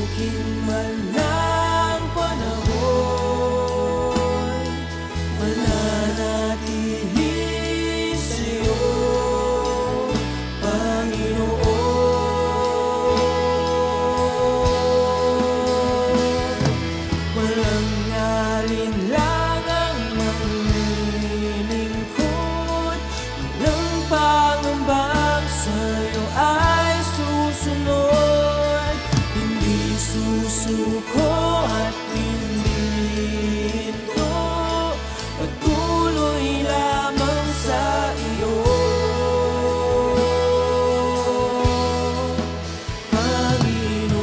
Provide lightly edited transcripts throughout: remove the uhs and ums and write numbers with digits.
Subukin man ng panahon, mananatili sa'yo, Panginoon. Walang alinlangang maglilingkod, walang pangambang sa'yo ay susunod. Hindi susuko at hindi ito, patuloy lamang sa iyo, Panginoon.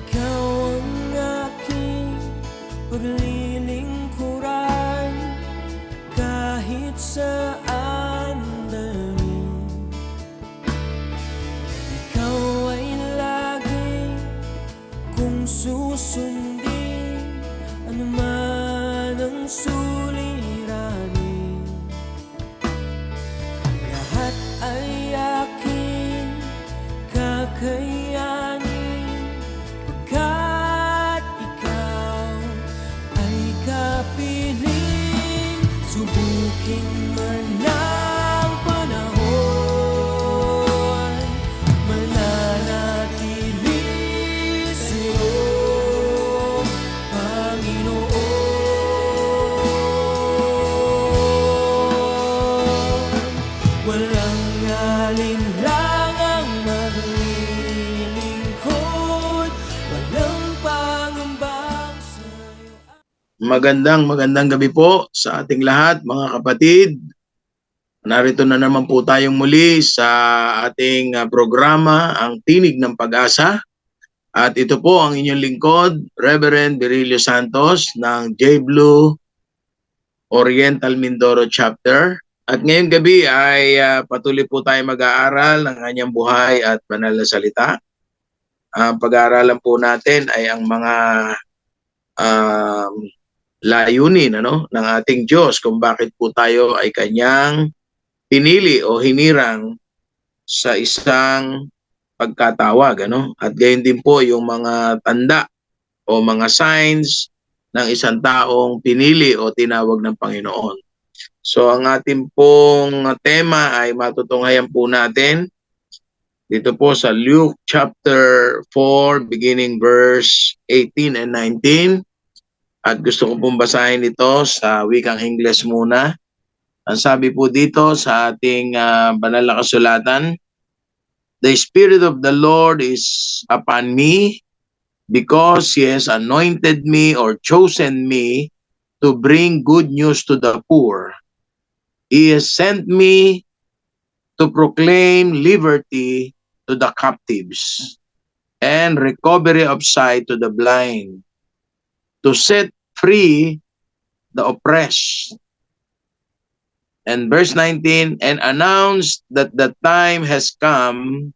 Ikaw ang aking paglilingkuran, kahit saan dalhin. Ikaw ay lagi kung susundin, anuman ang suliranin. Lahat ay aking kakayanin, pagkat ikaw ay kapiling. Subukin man ng panahon, mananatili sa'yo, Panginoon. Walang alinlangang maglilingkod, walang pangambang sa'yo. Magandang gabi po sa ating lahat, mga kapatid. Narito na naman po tayong muli sa ating programa, ang Tinig ng Pag-asa. At ito po ang inyong lingkod, Reverend Virilio Santos ng J-Blue Oriental Mindoro Chapter. At ngayong gabi ay patuloy po tayo mag-aaral ng kanyang buhay at banal na salita. Ang pag-aaralan po natin ay ang mga layunin ng ating Diyos, kung bakit po tayo ay kanyang pinili o hinirang sa isang pagkatawag. At gayon din po yung mga tanda o mga signs ng isang taong pinili o tinawag ng Panginoon. So ang ating pong tema ay matutunghayan po natin dito po sa Luke chapter 4 beginning verse 18 and 19. At gusto ko pong basahin ito sa wikang Ingles muna. Ang sabi po dito sa ating banal na kasulatan, "The Spirit of the Lord is upon me, because He has anointed me or chosen me to bring good news to the poor. He has sent me to proclaim liberty to the captives and recovery of sight to the blind, to set free the oppressed." And verse 19, "And announced that the time has come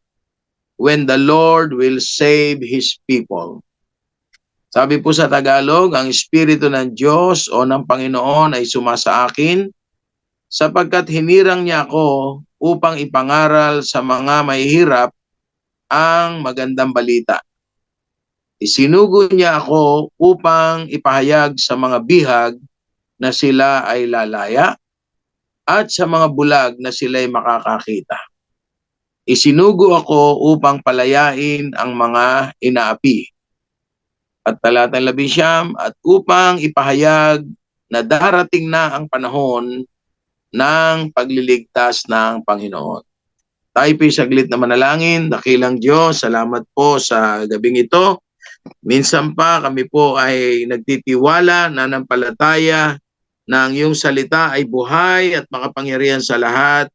when the Lord will save His people." Sabi po sa Tagalog, ang Espiritu ng Diyos o ng Panginoon ay sumasa akin, sapagkat hinirang niya ako upang ipangaral sa mga mahihirap ang magandang balita. Isinugo niya ako upang ipahayag sa mga bihag na sila ay lalaya, at sa mga bulag na sila ay makakakita. Isinugo ako upang palayain ang mga inaapi. At talatang 11, "At upang ipahayag na darating na ang panahon ng pagliligtas ng Panginoon." Tayo po'y saglit na manalangin. Dakilang Diyos, salamat po sa gabing ito. Minsan pa kami po ay nagtitiwala, nanampalataya na ang iyong salita ay buhay at makapangyarihan sa lahat.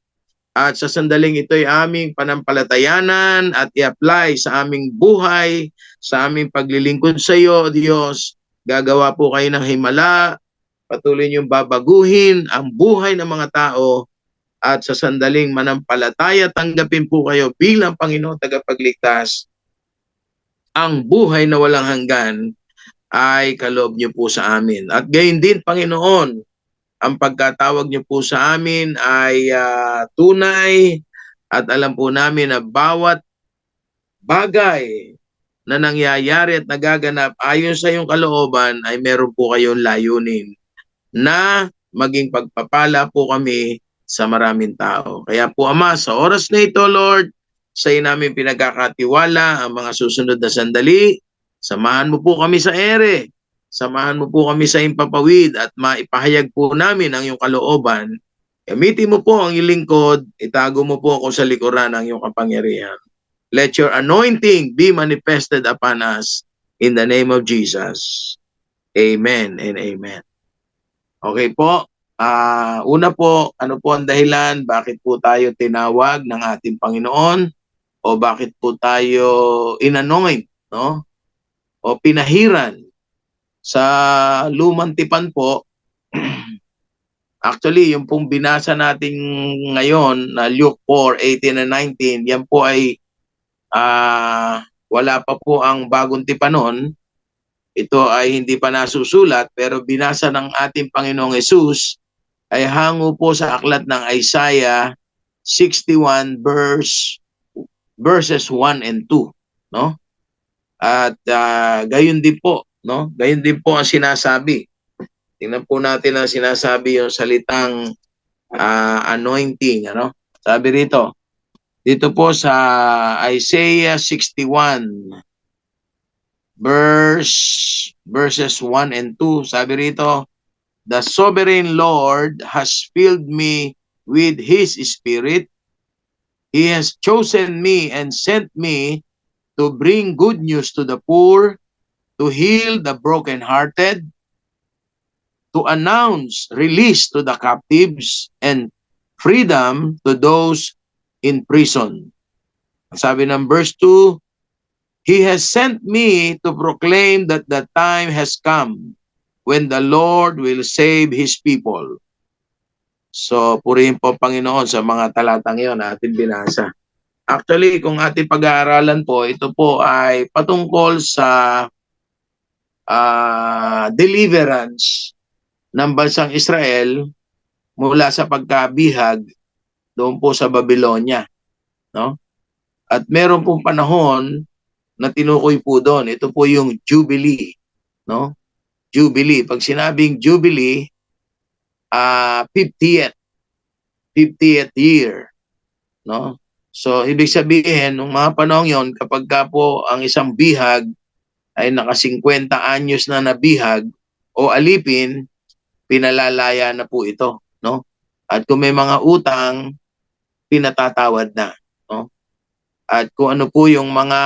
At sa sandaling ito ay aming panampalatayanan at i-apply sa aming buhay, sa aming paglilingkod sa iyo, Diyos. Gagawa po kayo ng himala, patuloy niyong babaguhin ang buhay ng mga tao, at sa sandaling manampalataya, tanggapin po kayo bilang Panginoon tagapagligtas, ang buhay na walang hanggan ay kaloob niyo po sa amin. At gayon din, Panginoon, ang pagkatawag niyo po sa amin ay tunay at alam po namin na bawat bagay na nangyayari at nagaganap ayon sa iyong kalooban ay meron po kayong layunin na maging pagpapala po kami sa maraming tao. Kaya po Ama, sa oras na ito Lord, sa iyo namin pinagkakatiwala ang mga susunod na sandali. Samahan mo po kami sa ere. Samahan mo po kami sa impapawid at maipahayag po namin ang iyong kalooban. Gamitin mo po ang iyong lingkod, itago mo po ako sa likuran ng iyong kapangyarihan. Let your anointing be manifested upon us in the name of Jesus. Amen and amen. Okay po. Una po, ano po ang dahilan? Bakit po tayo tinawag ng ating Panginoon? O bakit po tayo inanoint, no? O pinahiran sa lumang tipan po? Actually, yung pong binasa natin ngayon na Luke 4:18 and 19, yan po ay wala pa po ang bagong tipanon. Ito ay hindi pa nasusulat pero binasa ng ating Panginoong Hesus ay hango po sa aklat ng Isaiah 61 verses 1 and 2, no? At gayon din po, no? Gayon din po ang sinasabi. Tingnan po natin ang sinasabi yung salitang anointing, ano? Sabi rito, dito po sa Isaiah 61 verses 1 and 2, sabi rito, the sovereign Lord has filled me with His Spirit. He has chosen me and sent me to bring good news to the poor, to heal the brokenhearted, to announce release to the captives and freedom to those in prison. Sabi ng verse 2, He has sent me to proclaim that the time has come when the Lord will save His people. So, purihin po Panginoon sa mga talatang iyon na ating binasa. Actually, kung ating pag-aaralan po, ito po ay patungkol sa deliverance ng bansang Israel mula sa pagkabihag doon po sa Babylonia, no? At meron pong panahon na tinukoy po doon. Ito po yung Jubilee, no? Jubilee. Pag sinabing Jubilee, 50th year, no? So, ibig sabihin, nung mga panahon yon, kapag ka po ang isang bihag ay naka 50 anyos na nabihag o alipin, pinalalaya na po ito, no? At kung may mga utang, pinatatawad na, no? At kung ano po yung mga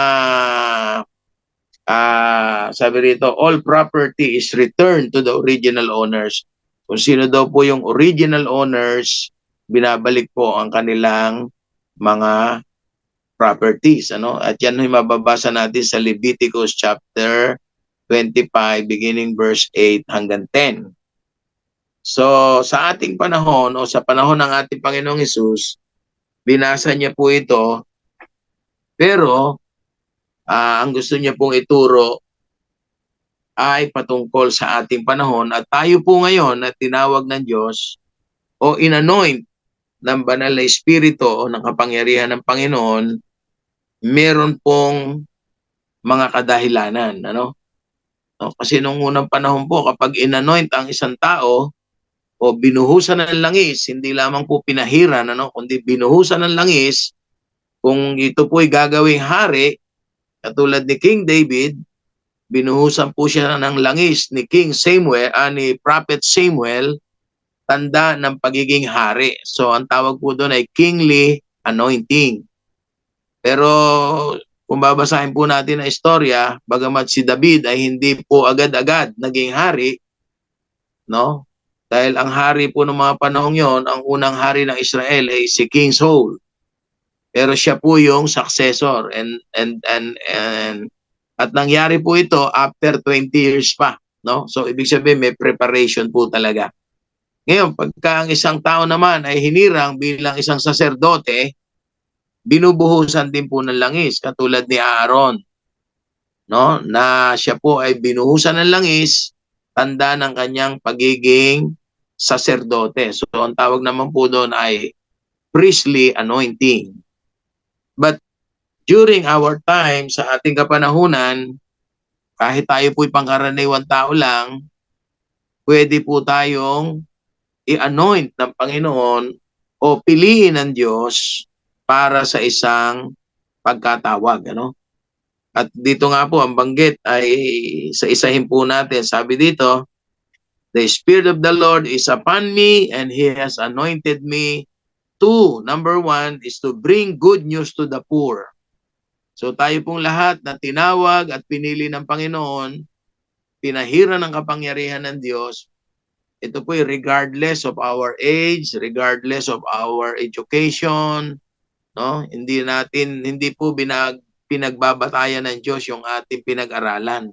sabi rito, all property is returned to the original owners. Kung sino daw po yung original owners, binabalik po ang kanilang mga properties, ano? At yan ay mababasa natin sa Leviticus chapter 25 beginning verse 8 hanggang 10. So, sa ating panahon o sa panahon ng ating Panginoong Hesus, binasa niya po ito, pero ang gusto niya pong ituro ay patungkol sa ating panahon at tayo po ngayon na tinawag ng Diyos o inanoint ng banal na espiritu o ng kapangyarihan ng Panginoon, meron pong mga kadahilanan, ano? No, kasi nung unang panahon po, kapag inanoint ang isang tao o binuhusan ng langis, hindi lamang po pinahiran, ano, kundi binuhusan ng langis, kung ito po'y gagawing hari, katulad ni King David, binuhusan po siya ng langis ni ni Prophet Samuel, tanda ng pagiging hari. So, ang tawag po doon ay kingly anointing. Pero, kung babasahin po natin ang istorya, bagamat si David ay hindi po agad-agad naging hari, no? Dahil ang hari po ng mga panahong yon, ang unang hari ng Israel ay si King Saul. Pero siya po yung successor at nangyari po ito after 20 years pa, no? So ibig sabihin may preparation po talaga. Ngayon, pagka ang isang tao naman ay hinirang bilang isang saserdote, binubuhusan din po ng langis katulad ni Aaron. no, na siya po ay binuhusan ng langis, tanda ng kanyang pagiging saserdote. So ang tawag naman po doon ay priestly anointing. But during our time, sa ating kapanahunan, kahit tayo po'y pangkaraniwang tao lang, pwede po tayong i-anoint ng Panginoon o piliin ng Diyos para sa isang pagkatawag. Ano? At dito nga po, ang banggit ay sa isahin po natin. Sabi dito, the Spirit of the Lord is upon me and He has anointed me to, number one, is to bring good news to the poor. So tayo pong lahat na tinawag at pinili ng Panginoon, pinahiran ng kapangyarihan ng Diyos, ito po regardless of our age, regardless of our education, no? Hindi po pinagbabatayan ng Diyos yung ating pinag-aralan.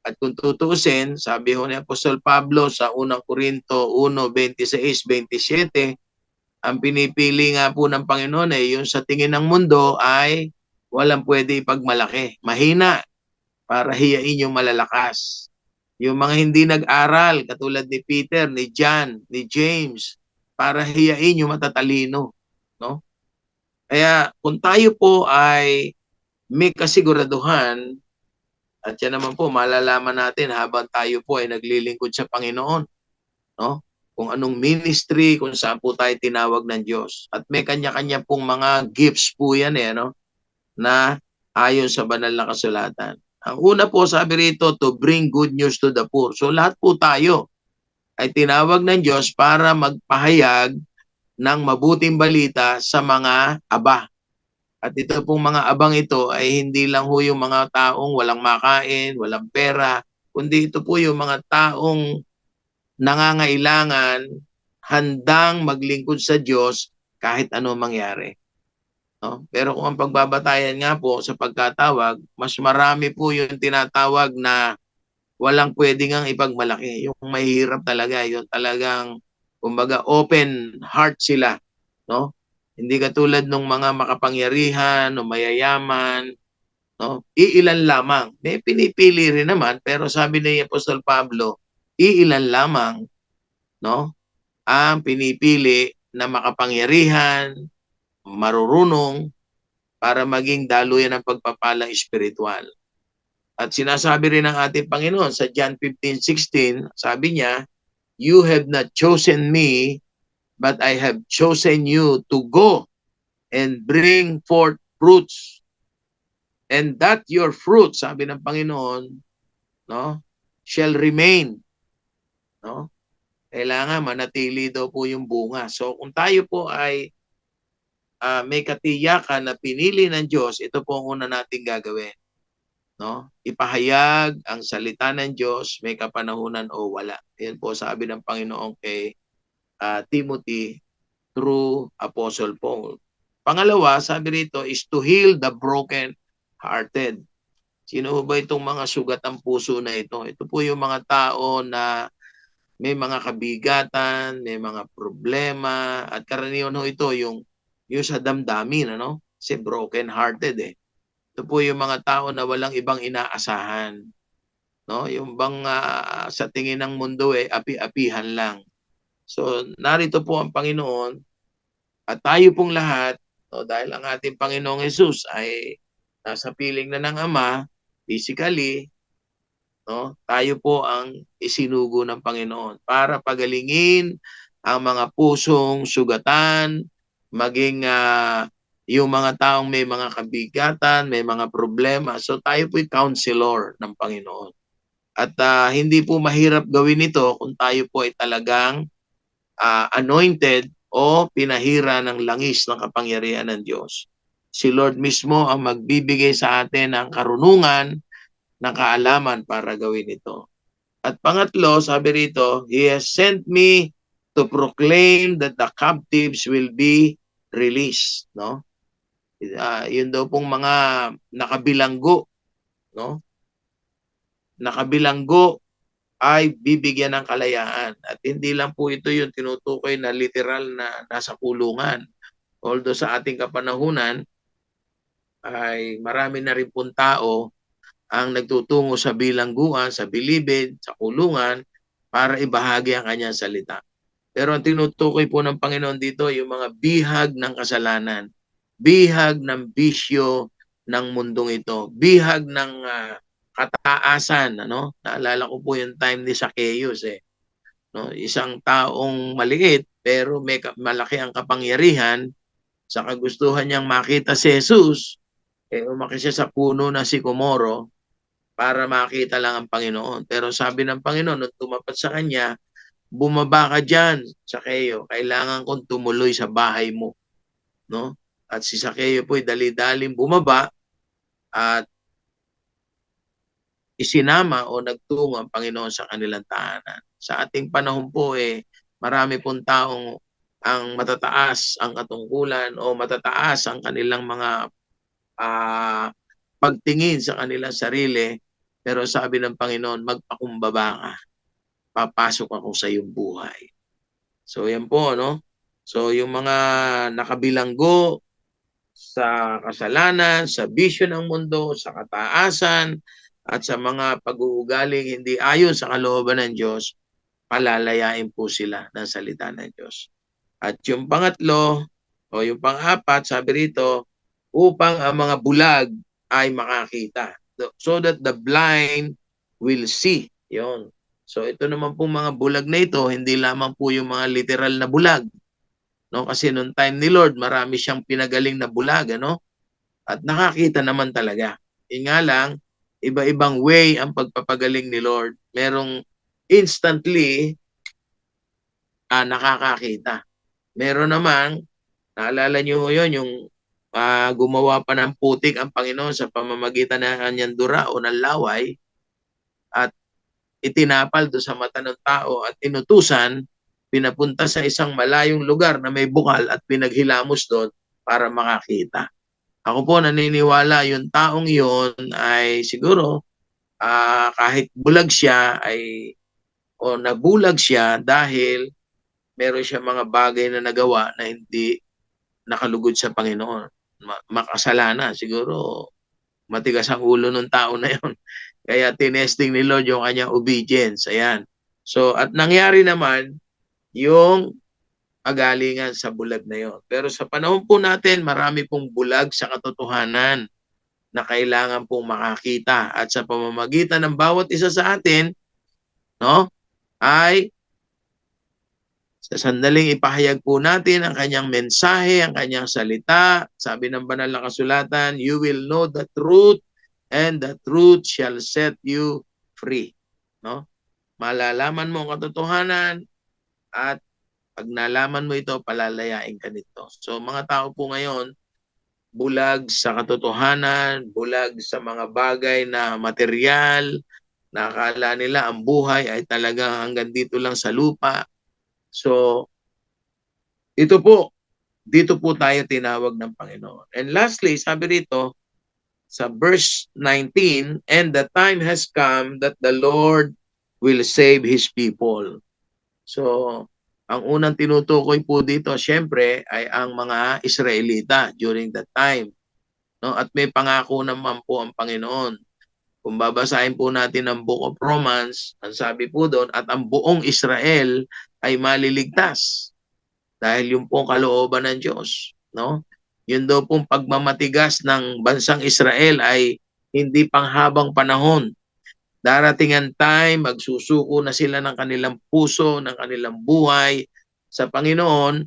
At kung tutuusin, sabi ho ni Apostol Pablo sa unang Korinto 1:26-27, ang pinipili nga po ng Panginoon ay yung sa tingin ng mundo ay walang pwede ipagmalaki. Mahina para hiyain yung malalakas. Yung mga hindi nag-aral, katulad ni Peter, ni John, ni James, para hiyain yung matatalino. No? Kaya kung tayo po ay may kasiguraduhan, at yan naman po, malalaman natin habang tayo po ay naglilingkod sa Panginoon. No? Kung anong ministry, kung saan po tayo tinawag ng Diyos. At may kanya-kanya pong mga gifts po yan no? Na ayon sa banal na kasulatan. Ang una po sabi rito, to bring good news to the poor. So lahat po tayo ay tinawag ng Diyos para magpahayag ng mabuting balita sa mga aba. At ito pong mga abang ito ay hindi lang ho yung mga taong walang makain, walang pera, kundi ito po yung mga taong nangangailangan, handang maglingkod sa Diyos kahit ano mangyari. No? Pero kung ang pagbabatayan nga po sa pagkatawag, mas marami po yung tinatawag na walang pwedeng ang ipagmalaki. Yung mahirap talaga, yung talagang kumbaga open heart sila, no? Hindi katulad ng mga makapangyarihan o mayayaman, no? Iilan lamang. May pinipili rin naman, pero sabi ni Apostol Pablo, iilan lamang, no? Ang pinipili na makapangyarihan, marurunong, para maging daluyan ng pagpapalang espiritual. At sinasabi rin ng ating Panginoon sa John 15:16, sabi niya, you have not chosen me, but I have chosen you to go and bring forth fruits. And that your fruit, sabi ng Panginoon, no, shall remain. No? Kailangan manatili daw po yung bunga. So kung tayo po ay may katiyakan na pinili ng Diyos, ito po ang una nating gagawin. No? Ipahayag ang salita ng Diyos, may kapanahunan o wala. Yan po sabi ng Panginoon kay Timothy through Apostle Paul. Pangalawa, sabi rito, is to heal the broken-hearted. Sino ba itong mga sugat ang puso na ito? Ito po yung mga tao na may mga kabigatan, may mga problema, at karaniwan ho ito yung sa damdamin, ano? Kasi broken-hearted Ito po yung mga tao na walang ibang inaasahan. No? Yung bang sa tingin ng mundo api-apihan lang. So narito po ang Panginoon at tayo pong lahat, no, dahil ang ating Panginoong Jesus ay nasa piling na ng Ama, physically, no, tayo po ang isinugo ng Panginoon para pagalingin ang mga pusong sugatan, maging yung mga taong may mga kabigatan, may mga problema. So tayo po'y counselor ng Panginoon. At hindi po mahirap gawin ito kung tayo po ay talagang anointed o pinahira ng langis ng kapangyarihan ng Diyos. Si Lord mismo ang magbibigay sa atin ng karunungan, ng kaalaman para gawin ito. At pangatlo, sabi rito, He has sent me to proclaim that the captives will be released. No? Yun daw pong mga nakabilanggo. No? Nakabilanggo ay bibigyan ng kalayaan. At hindi lang po ito yung tinutukoy na literal na nasa kulungan. Although sa ating kapanahunan ay marami na rin pong tao ang nagtutungo sa bilangguan, sa bilibid, sa kulungan, para ibahagi ang kanyang salita. Pero ang tinutukoy po ng Panginoon dito, yung mga bihag ng kasalanan, bihag ng bisyo ng mundong ito, bihag ng kataasan. Ano? Naalala ko po yung time ni Zacchaeus. No? Isang taong maliit, pero malaki ang kapangyarihan, sa kagustuhan niyang makita si Jesus, umakyat siya sa puno ng sikomoro para makita lang ang Panginoon. Pero sabi ng Panginoon, nung tumapat sa kanya, bumaba ka dyan, Zacchaeus. Kailangan kong tumuloy sa bahay mo. No? At si Zacchaeus po'y dali-daling bumaba at isinama o nagtungo ang Panginoon sa kanilang tahanan. Sa ating panahon po, marami pong taong ang matataas ang katungkulan o matataas ang kanilang mga pagtingin sa kanilang sarili, pero sabi ng Panginoon, magpakumbaba ka, papasok ako sa iyong buhay. So yan po, no? So yung mga nakabilanggo sa kasalanan, sa bisyo ng mundo, sa kataasan, at sa mga pag-uugaling hindi ayon sa kalooban ng Diyos, palalayain po sila ng salita ng Diyos. At yung pangatlo, o yung pang-apat, sabi rito, upang ang mga bulag ay makakita. So that the blind will see. Yun. So ito naman po mga bulag na ito, hindi lamang po yung mga literal na bulag. No? Kasi noong time ni Lord, marami siyang pinagaling na bulag. Ano? At nakakita naman talaga. Nga lang, iba-ibang way ang pagpapagaling ni Lord. Merong instantly nakakakita. Meron naman, naalala niyo yun, yung gumawa pa ng putik ang Panginoon sa pamamagitan ng kanyang dura o ng laway at itinapal do sa mata ng tao at inutusan, pinapunta sa isang malayong lugar na may bukal at pinaghilamos doon para makakita. Ako po naniniwala yung taong yun ay siguro kahit bulag siya o nabulag siya dahil meron siya mga bagay na nagawa na hindi nakalugod sa Panginoon. Makasalanan. Siguro matigas ang ulo ng tao na yun. Kaya tinesting ni Lord yung kanyang obedience. Ayan. So, at nangyari naman yung agalingan sa bulag na yon. Pero sa panahon po natin, marami pong bulag sa katotohanan na kailangan pong makakita. At sa pamamagitan ng bawat isa sa atin, no, ay sa sandaling ipahayag po natin ang kanyang mensahe, ang kanyang salita. Sabi ng banal na kasulatan, you will know the truth and the truth shall set you free. No? Malalaman mo ang katotohanan at pag nalaman mo ito, palalayain ka nito. So mga tao po ngayon, bulag sa katotohanan, bulag sa mga bagay na material, nakakala nila ang buhay ay talagang hanggang dito lang sa lupa. So, dito po tayo tinawag ng Panginoon. And lastly, sabi rito sa verse 19, and the time has come that the Lord will save His people. So, ang unang tinutukoy po dito, syempre, ay ang mga Israelita during that time. No? At may pangako naman po ang Panginoon. Kung babasahin po natin ang Book of Romans, ang sabi po doon, at ang buong Israel ay maliligtas. Dahil yung pong kalooban ng Diyos. No? Yun daw pong pagmamatigas ng bansang Israel ay hindi panghabang panahon. Darating ang time, magsusuko na sila ng kanilang puso, ng kanilang buhay sa Panginoon,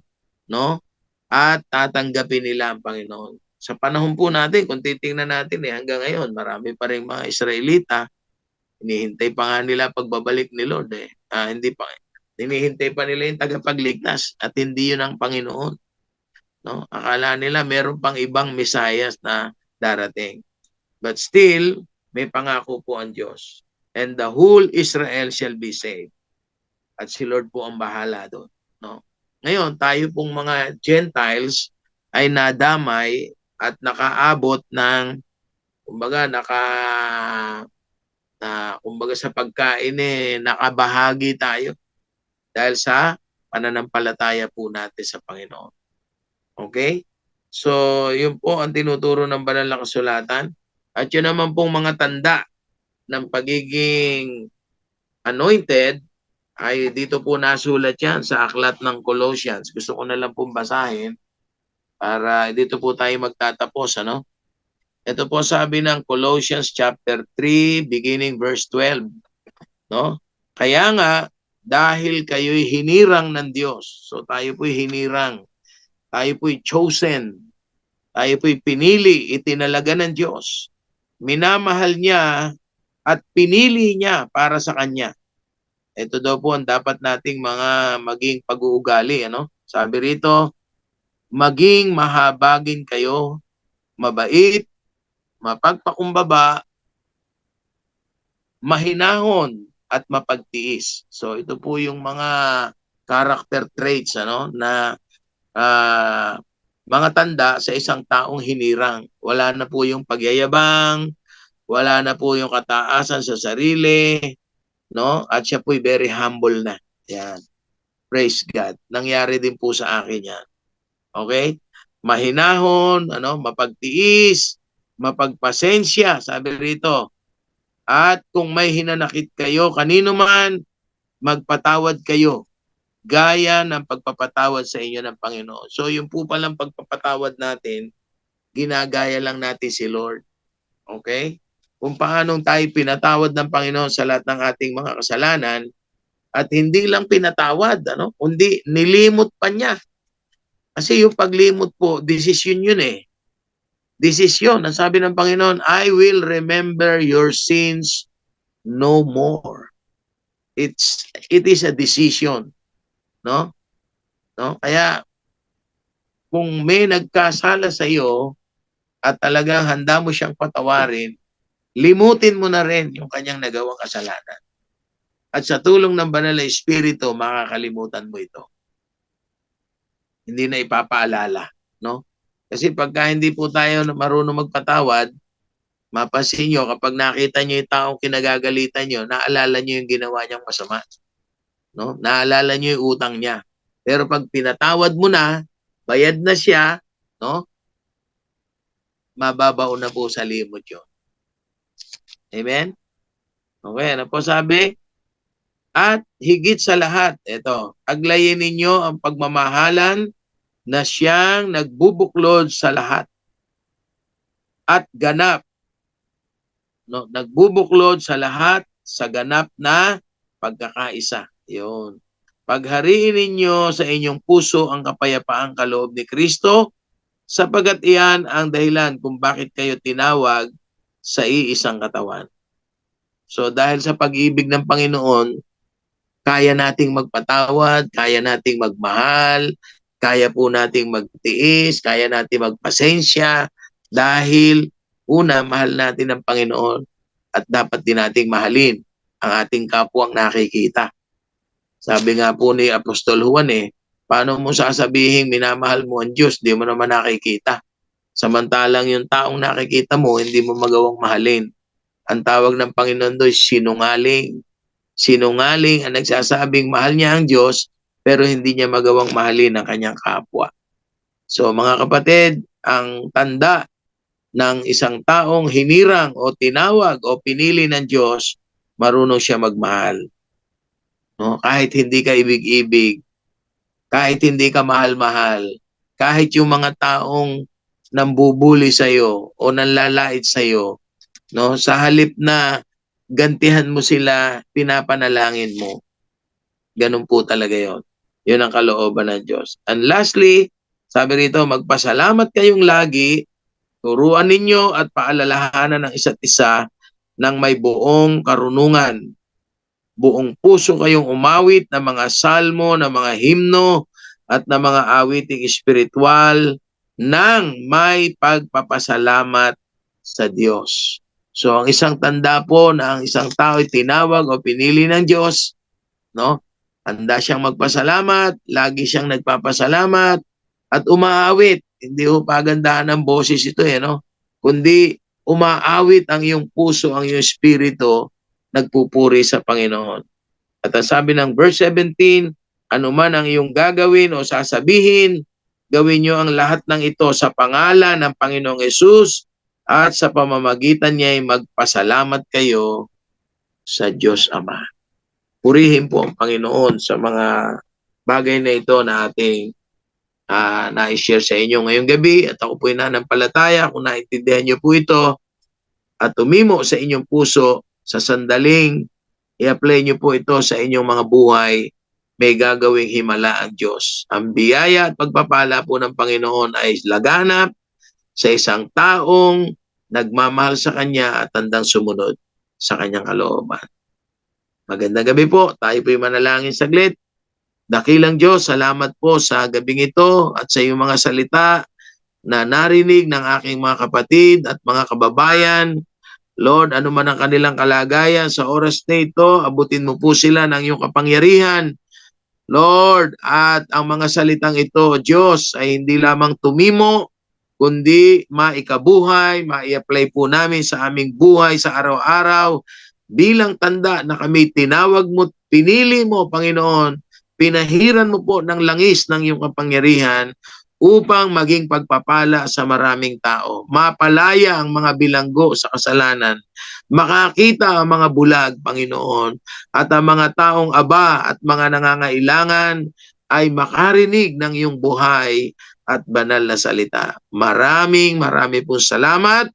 no? At tatanggapin nila ang Panginoon. Sa panahon po natin, kung titingnan natin hanggang ngayon, marami pa rin mga Israelita, hinihintay pa nga nila pagbabalik ni Lord hindi pa. Hinihintay pa nila yung tagapagligtas at hindi yun ang Panginoon. No? Akala nila meron pang ibang Mesayas na darating. But still, may pangako po ang Diyos. And the whole Israel shall be saved. At si Lord po ang bahala doon. No? Ngayon, tayo pong mga Gentiles ay nadamay at nakaabot ng kumbaga kumbaga sa pagkain nakabahagi tayo dahil sa pananampalataya po natin sa Panginoon. Okay? So, yun po ang tinuturo ng banal na kasulatan. At yun naman pong mga tanda ng pagiging anointed ay dito po nasulat yan sa aklat ng Colossians. Gusto ko na lang pong basahin para dito po tayo magtatapos. Ito po sabi ng Colossians chapter 3 beginning verse 12. No? Kaya nga, dahil kayo'y hinirang ng Diyos. So tayo po'y hinirang. Tayo po'y chosen. Tayo po'y pinili, itinalaga ng Diyos. Minamahal niya at pinili niya para sa Kanya. Ito daw po ang dapat nating maging pag-uugali. Sabi rito, maging mahabagin kayo, mabait, mapagpakumbaba, mahinahon, at mapagtiis. So ito po yung mga character traits na mga tanda sa isang taong hinirang. Wala na po yung pagyayabang, wala na po yung kataasan sa sarili, no? At siya po'y very humble na. Yan. Praise God. Nangyari din po sa akin yan. Okay? Mahinahon, mapagtiis, mapagpasensya, sabi rito. At kung may hinanakit kayo, kanino man, magpatawad kayo. Gaya ng pagpapatawad sa inyo ng Panginoon. So yung po palang pagpapatawad natin, ginagaya lang natin si Lord. Okay? Kung paanong tayo pinatawad ng Panginoon sa lahat ng ating mga kasalanan, at hindi lang pinatawad, kundi nilimot pa niya. Kasi yung paglimot po, desisyon yun eh. Desisyon. Ang sabi ng Panginoon, I will remember your sins no more. It is a decision. No? Kaya, kung may nagkasala sa iyo at talagang handa mo siyang patawarin, limutin mo na rin yung kanyang nagawang kasalanan. At sa tulong ng Banal na Espiritu, makakalimutan mo ito. Hindi na ipapaalala, no? Kasi pagka hindi po tayo marunong magpatawad, mapansin nyo, kapag nakita nyo yung taong kinagagalitan nyo, naalala nyo yung ginawa niyang masama. No? Naalala nyo yung utang niya. Pero pag pinatawad mo na, bayad na siya, no? Mababaw na po sa limot yun. Amen? Okay, ano po sabi? At higit sa lahat, ito, aglayin ninyo ang pagmamahalan na siyang nagbubuklod sa lahat at ganap. No, nagbubuklod sa lahat sa ganap na pagkakaisa. Yun. Paghariin ninyo sa inyong puso ang kapayapaang kaloob ni Kristo, sapagat iyan ang dahilan kung bakit kayo tinawag sa iisang katawan. So dahil sa pag-ibig ng Panginoon, kaya nating magpatawad, kaya nating magmahal, kaya po nating magtiis, kaya nating magpasensya, dahil una, mahal natin ang Panginoon at dapat din nating mahalin ang ating kapwang nakikita. Sabi nga po ni Apostol Juan paano mo sasabihin minamahal mo ang Diyos, di mo naman nakikita. Samantalang yung taong nakikita mo, hindi mo magawang mahalin. Ang tawag ng Panginoon doon, sinungaling. Sinungaling ang nagsasabing mahal niya ang Diyos, pero hindi niya magawang mahalin ang kanyang kapwa. So mga kapatid, ang tanda ng isang taong hinirang o tinawag o pinili ng Diyos, marunong siya magmahal. No? Kahit hindi ka ibig-ibig, kahit hindi ka mahal-mahal, kahit yung mga taong nambubuli sa'yo o nanlalait sa'yo, no? Sa halip na gantihan mo sila, pinapanalangin mo. Ganun po talaga yon. Yun ang kalooban ng Diyos. And lastly, sabi rito, magpasalamat kayong lagi, turuan ninyo at paalalahanan ng isa't isa ng may buong karunungan. Buong puso kayong umawit ng mga salmo, ng mga himno, at ng mga awiting espiritual nang may pagpapasalamat sa Diyos. So ang isang tanda po na ang isang tao ay tinawag o pinili ng Diyos, no? Handa siyang magpasalamat, lagi siyang nagpapasalamat at umaawit. Hindi ho pagandahan ng boses ito no? Kundi umaawit ang iyong puso, ang iyong espiritu, nagpupuri sa Panginoon. At ang sabi ng verse 17, anuman ang iyong gagawin o sasabihin, gawin niyo ang lahat ng ito sa pangalan ng Panginoong Hesus at sa pamamagitan niya ay magpasalamat kayo sa Diyos Ama. Purihin po ang Panginoon sa mga bagay na ito na ating na-share sa inyo ngayong gabi, at ako po nananampalataya kung naintindihan niyo po ito at tumimo sa inyong puso sa sandaling i-apply niyo po ito sa inyong mga buhay, may gagawing himala ang Diyos. Ang biyaya at pagpapala po ng Panginoon ay laganap sa isang taong nagmamahal sa Kanya at handang sumunod sa Kanyang kalooban. Magandang gabi po. Tayo po'y manalangin saglit. Dakilang Diyos, salamat po sa gabing ito at sa iyong mga salita na narinig ng aking mga kapatid at mga kababayan. Lord, ano man ang kanilang kalagayan sa oras na ito, abutin mo po sila ng iyong kapangyarihan. Lord, at ang mga salitang ito, Diyos, ay hindi lamang tumimo, kundi maikabuhay, mai-apply po namin sa aming buhay sa araw-araw bilang tanda na kami tinawag mo, pinili mo, Panginoon, pinahiran mo po ng langis ng iyong kapangyarihan upang maging pagpapala sa maraming tao. Mapalaya ang mga bilanggo sa kasalanan. Makakita ang mga bulag, Panginoon, at ang mga taong aba at mga nangangailangan ay makarinig ng iyong buhay at banal na salita. Marami pong salamat,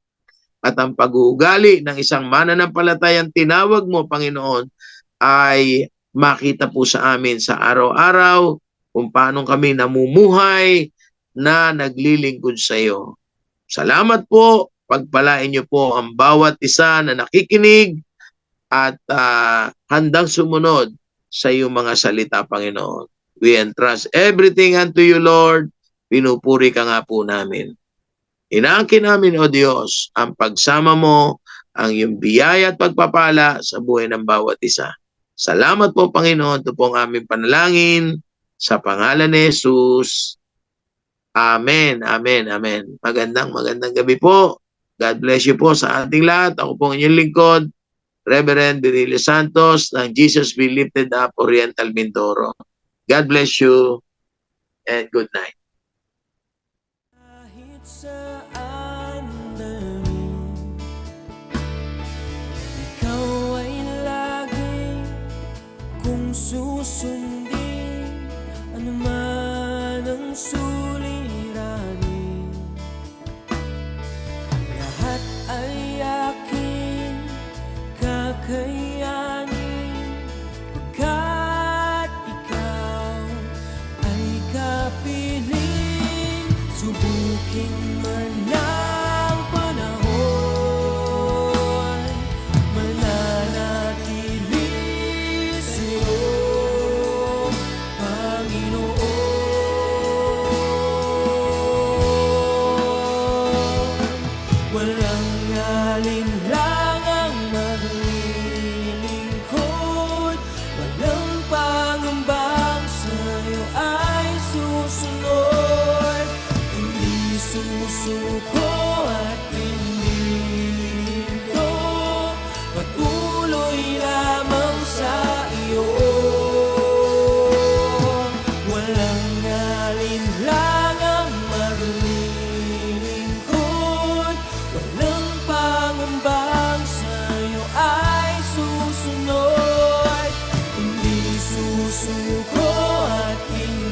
at ang pag-uugali ng isang mananampalatayang tinawag mo, Panginoon, ay makita po sa amin sa araw-araw kung paano kami namumuhay na naglilingkod sa iyo. Salamat po, pagpalain niyo po ang bawat isa na nakikinig at handang sumunod sa iyong mga salita, Panginoon. We entrust everything unto you, Lord. Pinupuri ka nga po namin. Inaangkin namin, O Diyos, ang pagsama mo, ang iyong biyaya at pagpapala sa buhay ng bawat isa. Salamat po, Panginoon. Ito po ang aming panalangin sa pangalan ni Jesus. Amen, amen, amen. Magandang gabi po. God bless you po sa ating lahat. Ako po ang inyong lingkod, Reverend Virilio Santos ng Jesus Be Lifted Up Oriental Mindoro. God bless you and good night. Kahit saan dalhin, ikaw ay lagi kung susundin. Ano man ang suliranin, lahat ay aking kakayanin, pagkat ikaw ay kapiling. Subukin man ang panahon, mananatili sa'yo, Panginoon. Walang alinlangang maglilingkod, walang pangambang sa'yo ay susunod. Hindi susuko at hindi lindo, patuloy lamang sa iyo. Walang alinlangang maglilingkod, walang pangambang sa'yo ay susunod. Hindi susuko at hindi